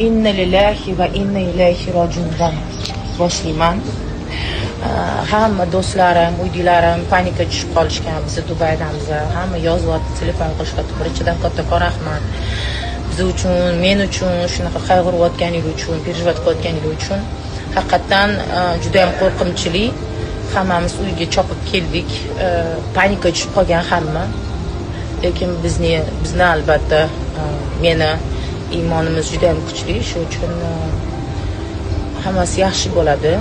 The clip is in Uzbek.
inna lillahi va inna ilayhi rojiundan boshlayman. Hamma do'stlarim, uydilarim panikaga tushib qolishgan. Biz Dubaydamiz. Hamma yozyapti, telefon qilishadi. Birinchidan kattakon rahmat. Biz uchun, men uchun, shunaqa qayg'urayotganingiz uchun, perjivat qilayotganingiz uchun haqiqatan juda ham qo'rqinchli. Hammamiz uyga chopib keldik. Panikaga tushib qolgan hamma. Lekin bizni albatta meni iymonimiz juda ham kuchli. Shuning uchun hammasi yaxshi bo'ladi.